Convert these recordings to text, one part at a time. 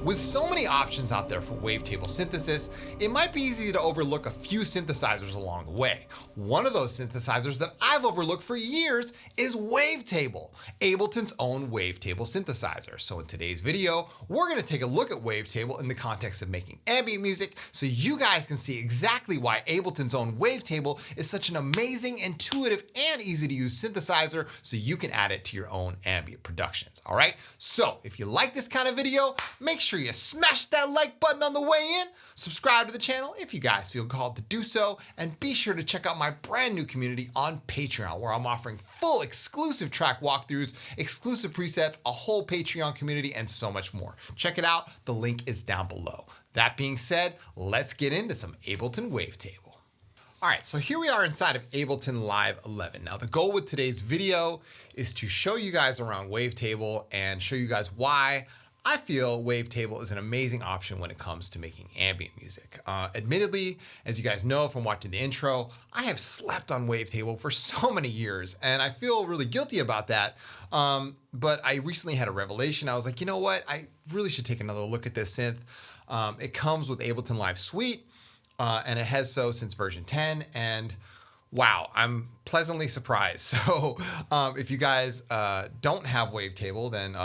With so many options out there for wavetable synthesis, it might be easy to overlook a few synthesizers along the way. One of those synthesizers that I've overlooked for years is Wavetable, Ableton's own wavetable synthesizer. So in today's video, we're going to take a look at Wavetable in the context of making ambient music so you guys can see exactly why Ableton's own Wavetable is such an amazing, intuitive, and easy to use synthesizer so you can add it to your own ambient productions. All right, so if you like this kind of video, make sure you smash that like button on the way in, subscribe to the channel if you guys feel called to do so, and be sure to check out my brand new community on Patreon, where I'm offering full exclusive track walkthroughs, exclusive presets, a whole Patreon community, and so much more. Check it out, the link is down below. That being said, let's get into some Ableton Wavetable. All right, so here we are inside of Ableton Live 11. Now the goal with today's video is to show you guys around Wavetable and show you guys why I feel Wavetable is an amazing option when it comes to making ambient music. Admittedly, as you guys know from watching the intro, I have slept on Wavetable for so many years, and I feel really guilty about that. But I recently had a revelation. I was like, you know what? I really should take another look at this synth. It comes with Ableton Live Suite, and it has so since version 10, and wow, I'm pleasantly surprised. So if you guys don't have Wavetable, then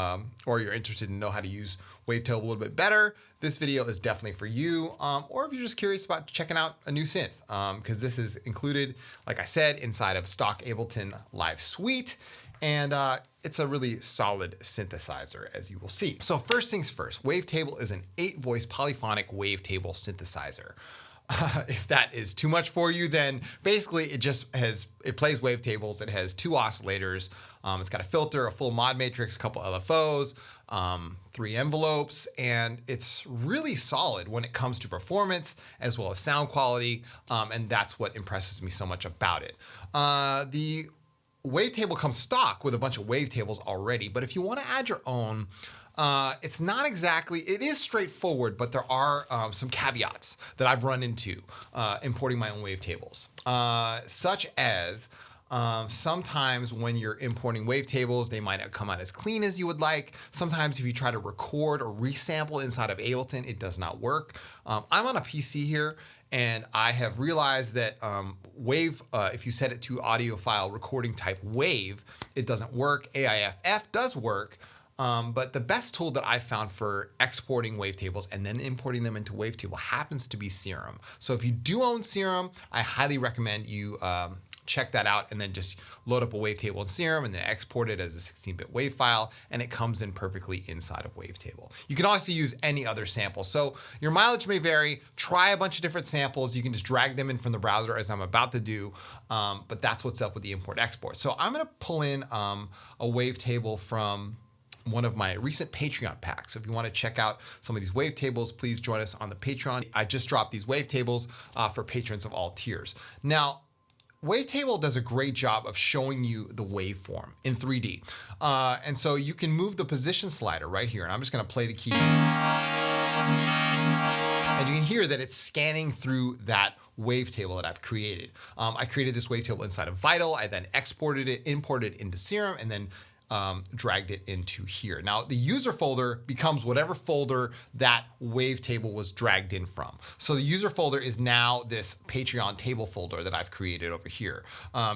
or you're interested in know how to use Wavetable a little bit better, this video is definitely for you. Or if you're just curious about checking out a new synth, because this is included, like I said, inside of stock Ableton Live Suite, and it's a really solid synthesizer, as you will see. So first things first, Wavetable is an 8-voice polyphonic wavetable synthesizer. If that is too much for you, then basically it plays wavetables. It has 2 oscillators. It's got a filter, a full mod matrix, a couple LFOs, 3 envelopes, and it's really solid when it comes to performance as well as sound quality. And that's what impresses me so much about it. The Wavetable comes stock with a bunch of wavetables already, but if you want to add your own, it's not exactly, it is straightforward, but there are some caveats that I've run into importing my own wavetables, such as sometimes when you're importing wavetables, they might not come out as clean as you would like. Sometimes if you try to record or resample inside of Ableton, it does not work. I'm on a PC here, and I have realized that if you set it to audio file recording type wave, it doesn't work. AIFF does work. But the best tool that I've found for exporting wavetables and then importing them into Wavetable happens to be Serum. So if you do own Serum, I highly recommend you check that out and then just load up a wavetable in Serum and then export it as a 16-bit WAV file, and it comes in perfectly inside of Wavetable. You can also use any other sample. So your mileage may vary. Try a bunch of different samples. You can just drag them in from the browser as I'm about to do, but that's what's up with the import-export. So I'm gonna pull in a wavetable from one of my recent Patreon packs. So if you want to check out some of these wavetables, please join us on the Patreon. I just dropped these wavetables for patrons of all tiers. Now, Wavetable does a great job of showing you the waveform in 3D. And so you can move the position slider right here, and I'm just going to play the keys. And you can hear that it's scanning through that wavetable that I've created. I created this wavetable inside of Vital. I then exported it, imported it into Serum, and then dragged it into here. Now the user folder becomes whatever folder that wavetable was dragged in from. So the user folder is now this Patreon table folder that I've created over here.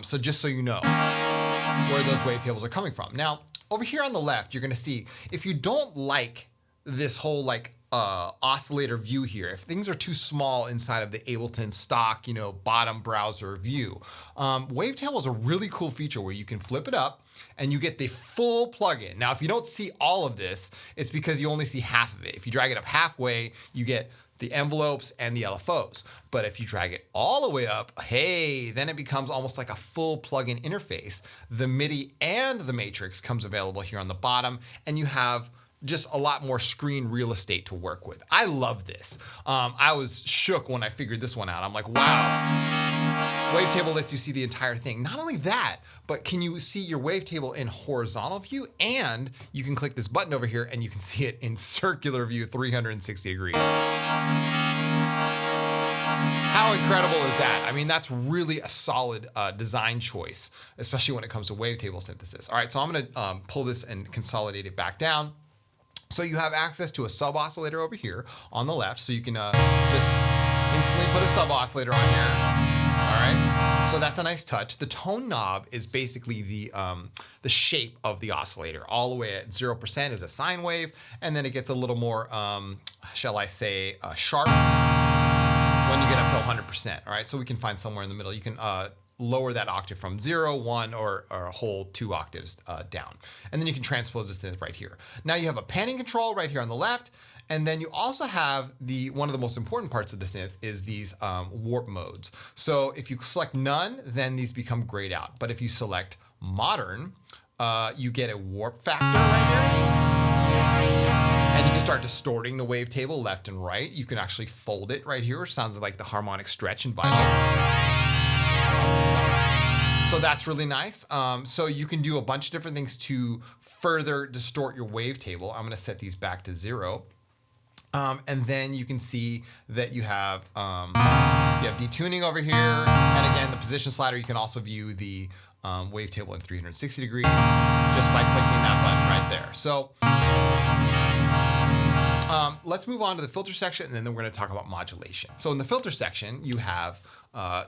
So just so you know where those wavetables are coming from. Now over here on the left, you're gonna see if you don't like this whole oscillator view here, if things are too small inside of the Ableton stock, bottom browser view, Wavetable is a really cool feature where you can flip it up and you get the full plugin. Now, if you don't see all of this, it's because you only see half of it. If you drag it up halfway, you get the envelopes and the LFOs. But if you drag it all the way up, hey, then it becomes almost like a full plugin interface. The MIDI and the matrix comes available here on the bottom, and you have just a lot more screen real estate to work with. I love this. I was shook when I figured this one out. I'm like, wow. Wavetable lets you see the entire thing. Not only that, but can you see your wavetable in horizontal view? And you can click this button over here and you can see it in circular view, 360 degrees. How incredible is that? I mean, that's really a solid design choice, especially when it comes to wavetable synthesis. All right, so I'm gonna pull this and consolidate it back down. So you have access to a sub oscillator over here on the left, so you can just instantly put a sub oscillator on here. All right, so that's a nice touch. The tone knob is basically the shape of the oscillator. All the way at 0% is a sine wave, and then it gets a little more, shall I say, sharp when you get up to 100%. All right, so we can find somewhere in the middle. You can lower that octave from 0, 1, or a whole 2 octaves down. And then you can transpose this in right here. Now you have a panning control right here on the left. And then you also have one of the most important parts of the synth is these warp modes. So if you select none, then these become grayed out. But if you select modern, you get a warp factor right here. And you can start distorting the wavetable left and right. You can actually fold it right here, which sounds like the harmonic stretch in vinyl. So that's really nice. So you can do a bunch of different things to further distort your wavetable. I'm gonna set these back to 0. And then you can see that you have detuning over here. And again, the position slider, you can also view the wavetable in 360 degrees just by clicking that button right there. So let's move on to the filter section, and then we're gonna talk about modulation. So in the filter section, you have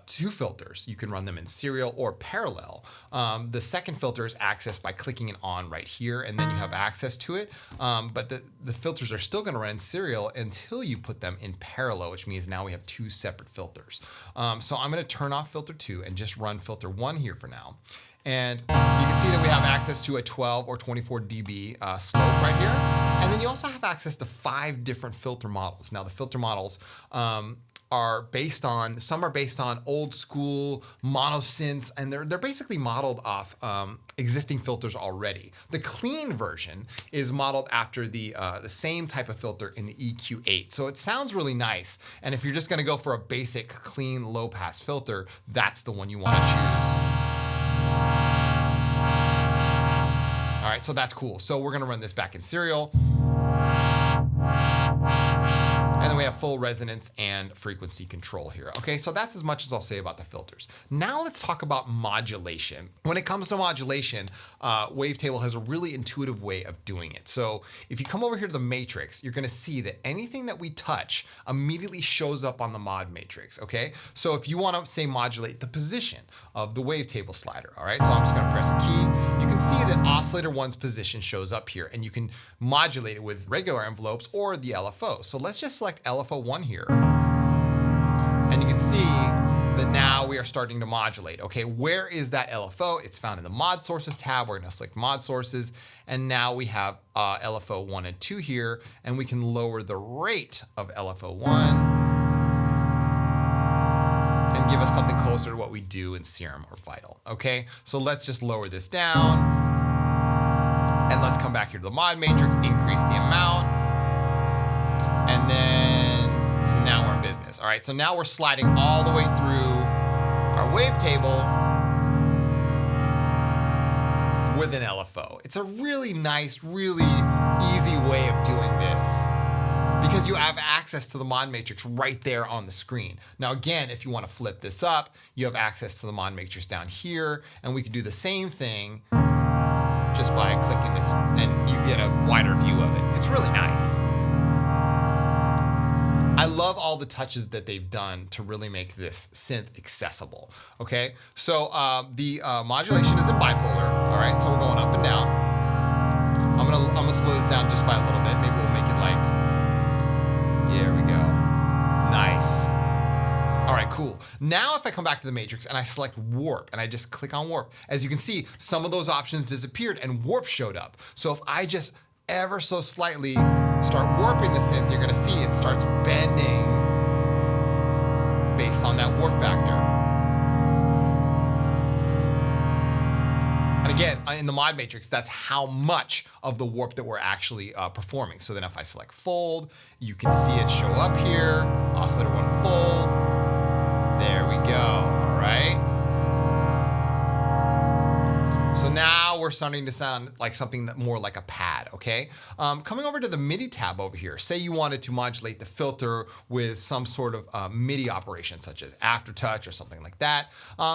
2 filters. You can run them in serial or parallel. The second filter is accessed by clicking it on right here, and then you have access to it. But the filters are still gonna run in serial until you put them in parallel, which means now we have 2 separate filters. So I'm gonna turn off filter 2 and just run filter 1 here for now. And you can see that we have access to a 12 or 24 dB slope right here. And then you also have access to 5 different filter models. Now the filter models are based on, some are based on old school mono synths, and they're basically modeled off existing filters already. The clean version is modeled after the same type of filter in the EQ8. So it sounds really nice. And if you're just gonna go for a basic clean low pass filter, that's the one you wanna choose. All right, so that's cool. So we're gonna run this back in serial. And then we have full resonance and frequency control here. Okay, so that's as much as I'll say about the filters. Now let's talk about modulation. When it comes to modulation, Wavetable has a really intuitive way of doing it. So if you come over here to the matrix, you're gonna see that anything that we touch immediately shows up on the mod matrix, okay? So if you wanna, say, modulate the position of the wavetable slider, all right? So I'm just gonna press a key. You can see that oscillator 1's position shows up here, and you can modulate it with regular envelopes or the LFO. So let's just select LFO 1 here. And you can see that now we are starting to modulate. Okay, where is that LFO? It's found in the mod sources tab. We're gonna select mod sources. And now we have LFO 1 and 2 here, and we can lower the rate of LFO 1 and give us something closer to what we do in Serum or Vital. Okay, so let's just lower this down. And let's come back here to the mod matrix, increase the amount. And then now we're in business. All right, so now we're sliding all the way through our wavetable with an LFO. It's a really nice, really easy way of doing this because you have access to the mod matrix right there on the screen. Now again, if you want to flip this up, you have access to the mod matrix down here, and we can do the same thing just by clicking this, and you get a wider view of it. It's really nice. I love all the touches that they've done to really make this synth accessible, okay? So the modulation is in bipolar, all right? So we're going up and down. I'm gonna slow this down just by a little bit. Maybe we'll make it like, there we go. Nice. All right, cool. Now if I come back to the matrix and I select warp and I just click on warp, as you can see, some of those options disappeared and warp showed up. So if I just ever so slightly start warping the synth, you're gonna see it starts bending based on that warp factor. And again, in the mod matrix, that's how much of the warp that we're actually performing. So then if I select fold, you can see it show up here, oscillator 1 fold. There we go, all right? So now we're starting to sound like something that more like a pad, okay? Coming over to the MIDI tab over here, say you wanted to modulate the filter with some sort of MIDI operation, such as aftertouch or something like that.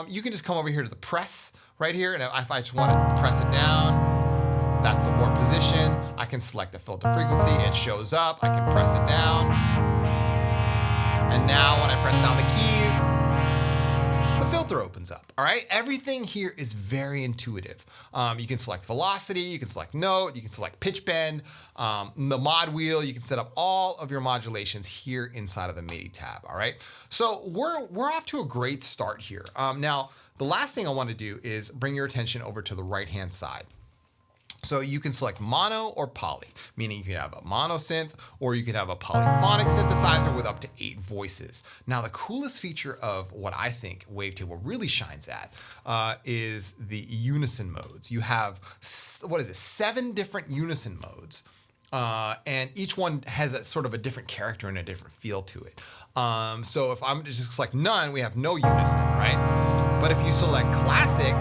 You can just come over here to the press right here, and if I just want to press it down, that's the warp position. I can select the filter frequency, it shows up, I can press it down. And now when I press down the keys, the filter opens up, all right? Everything here is very intuitive. You can select velocity, you can select note, you can select pitch bend, the mod wheel, you can set up all of your modulations here inside of the MIDI tab, all right? So we're off to a great start here. Now, the last thing I want to do is bring your attention over to the right-hand side. So you can select mono or poly, meaning you can have a mono synth or you can have a polyphonic synthesizer with up to 8 voices. Now, the coolest feature of what I think Wavetable really shines at is the Unison modes. You have, 7 different Unison modes. And each one has a sort of a different character and a different feel to it. So if I'm just select none, we have no Unison, right? But if you select classic,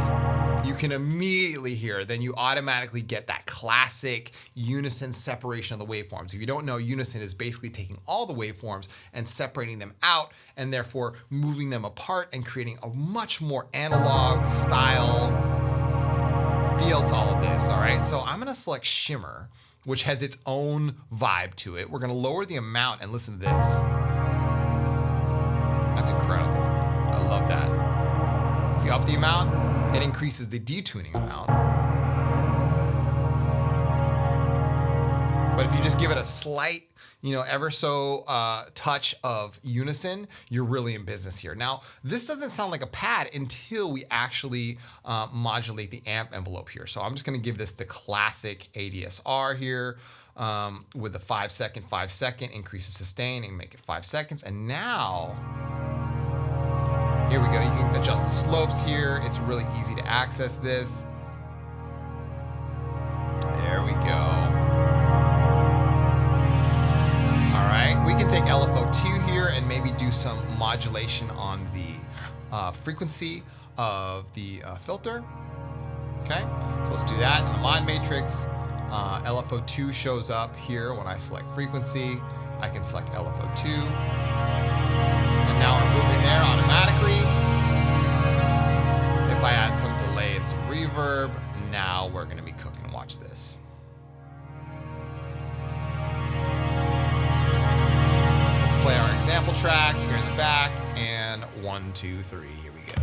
you can immediately hear, then you automatically get that classic unison separation of the waveforms. If you don't know, unison is basically taking all the waveforms and separating them out and therefore moving them apart and creating a much more analog style feel to all of this, all right? So I'm gonna select shimmer, which has its own vibe to it. We're gonna lower the amount and listen to this. That's incredible. I love that. If you up the amount, it increases the detuning amount. But if you just give it a slight, ever so touch of unison, you're really in business here. Now, this doesn't sound like a pad until we actually modulate the amp envelope here. So I'm just gonna give this the classic ADSR here with the 5 second, increase the sustain and make it 5 seconds. And now, here we go, you can adjust the slopes here. It's really easy to access this. There we go. All right, we can take LFO2 here and maybe do some modulation on the frequency of the filter. Okay, so let's do that. In the mod matrix, LFO2 shows up here when I select frequency. I can select LFO2. And now we're moving there automatically. If I add some delay and some reverb, now we're gonna be cooking. Watch this. Let's play our example track here in the back, and 1, 2, 3, here we go.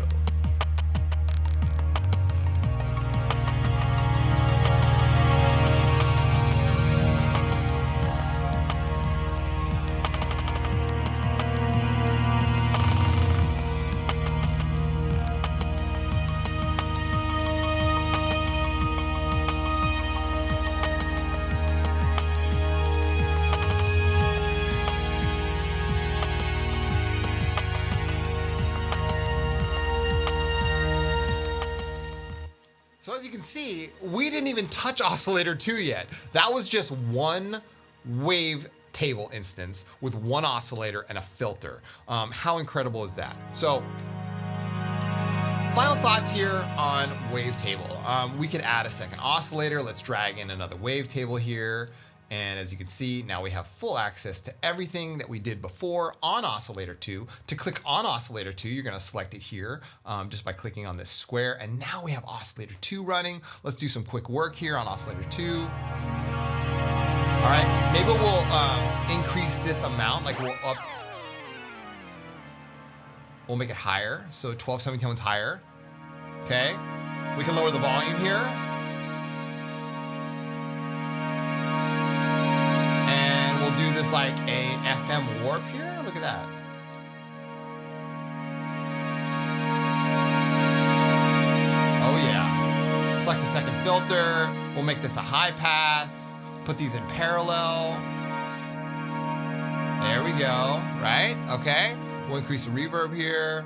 So as you can see, we didn't even touch Oscillator 2 yet. That was just one Wavetable instance with one oscillator and a filter. How incredible is that? So, final thoughts here on Wavetable. We could add a second oscillator. Let's drag in another Wavetable here. And as you can see, now we have full access to everything that we did before on Oscillator 2. To click on Oscillator 2, you're gonna select it here just by clicking on this square. And now we have Oscillator 2 running. Let's do some quick work here on Oscillator 2. All right, maybe we'll increase this amount, like we'll make it higher. So 12 semitones higher, okay? We can lower the volume here. Do this like a FM warp here. Look at that. Oh yeah. Select a second filter. We'll make this a high pass. Put these in parallel. There we go, right? Okay. We'll increase the reverb here.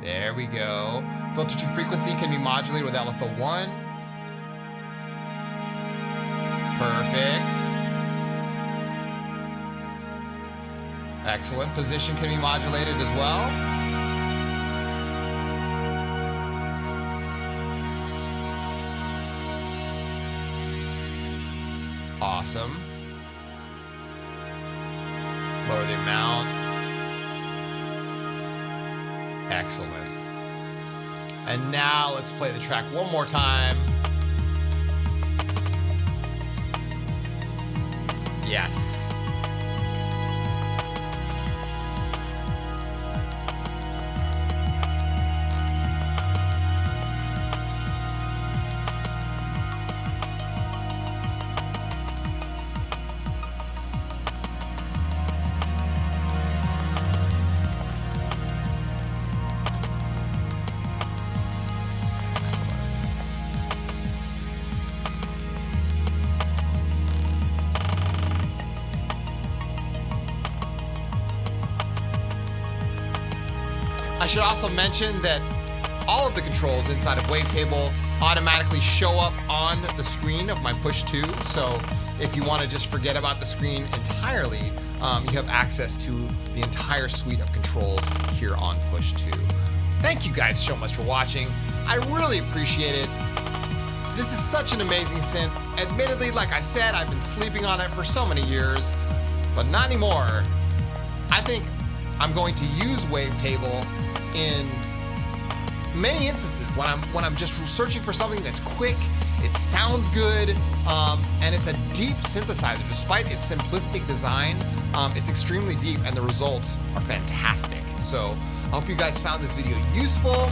There we go. Filter to frequency can be modulated with LFO1. Perfect. Excellent. Position can be modulated as well. Awesome. Lower the amount. Excellent. And now let's play the track one more time. Yes. I should also mention that all of the controls inside of Wavetable automatically show up on the screen of my Push 2. So if you want to just forget about the screen entirely, you have access to the entire suite of controls here on Push 2. Thank you guys so much for watching. I really appreciate it. This is such an amazing synth. Admittedly, like I said, I've been sleeping on it for so many years, but not anymore. I think I'm going to use Wavetable in many instances when I'm just searching for something that's quick, it sounds good, and it's a deep synthesizer. Despite its simplistic design, it's extremely deep and the results are fantastic. So I hope you guys found this video useful.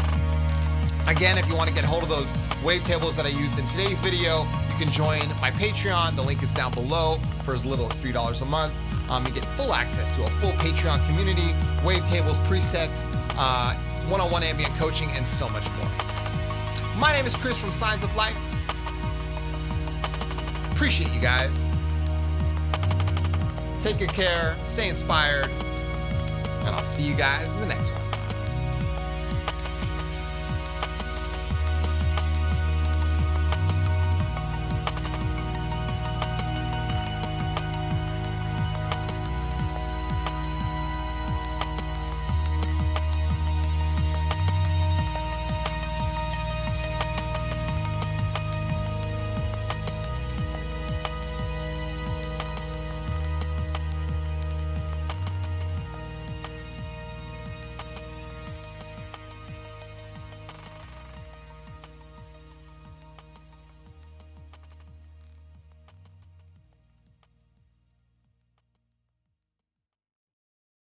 Again, if you want to get hold of those wavetables that I used in today's video, you can join my Patreon. The link is down below for as little as $3 a month. You get full access to a full Patreon community, wavetables, presets, one-on-one ambient coaching, and so much more. My name is Chris from Signs of Life. Appreciate you guys. Take good care, stay inspired, and I'll see you guys in the next one.